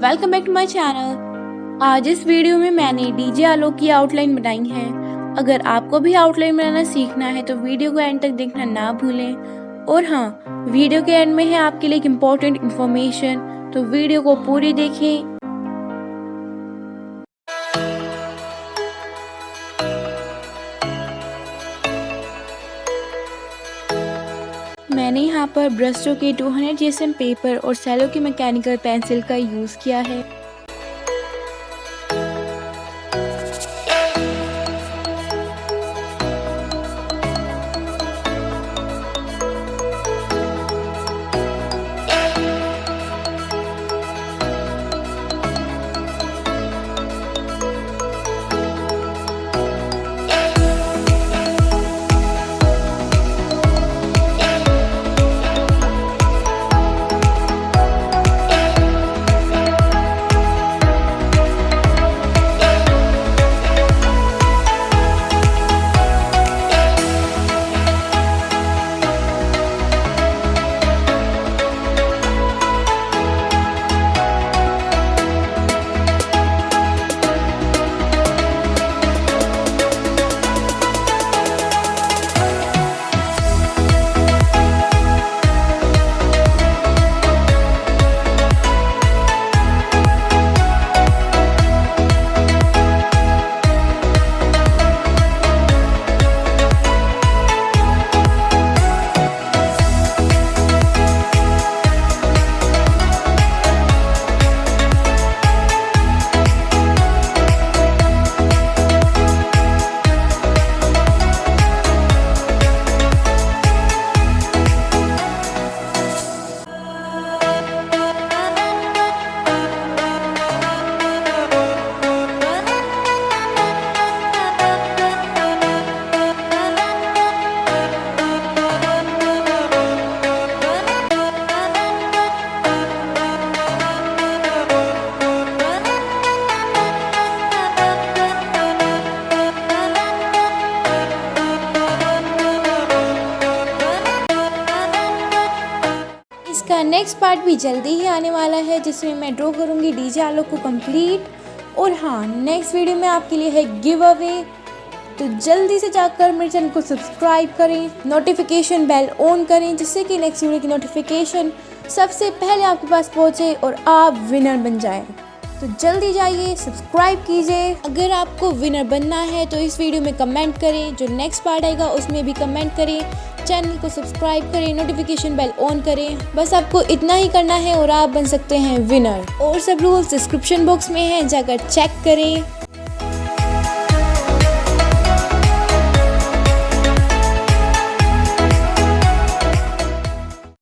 Welcome back to my channel. आज इस video में मैंने डीजे आलोक की आउटलाइन बनाई है। अगर आपको भी आउटलाइन बनाना सीखना है तो वीडियो को एंड तक देखना ना भूलें। और हाँ, वीडियो के एंड में है आपके लिए एक इम्पोर्टेंट इन्फॉर्मेशन, तो वीडियो को पूरी देखें। मैंने यहाँ पर ब्रशों के 200 जीएसएम पेपर और सेलो की मैकेनिकल पेंसिल का यूज़ किया है। इसका नेक्स्ट पार्ट भी जल्दी ही आने वाला है, जिसमें मैं ड्रॉ करूँगी डीजे आलोक को कंप्लीट। और हाँ, नेक्स्ट वीडियो में आपके लिए है गिव अवे, तो जल्दी से जाकर मेरे चैनल को सब्सक्राइब करें, नोटिफिकेशन बेल ऑन करें, जिससे कि नेक्स्ट वीडियो की नोटिफिकेशन सबसे पहले आपके पास पहुँचे और आप विनर बन जाएं। तो जल्दी जाइए, सब्सक्राइब कीजिए। अगर आपको विनर बनना है तो इस वीडियो में कमेंट करें, जो नेक्स्ट पार्ट आएगा उसमें भी कमेंट करें, चैनल को सब्सक्राइब करें, नोटिफिकेशन बेल ऑन करें। बस आपको इतना ही करना है और आप बन सकते हैं विनर। और सब रूल्स डिस्क्रिप्शन बॉक्स में हैं, जाकर चेक करें।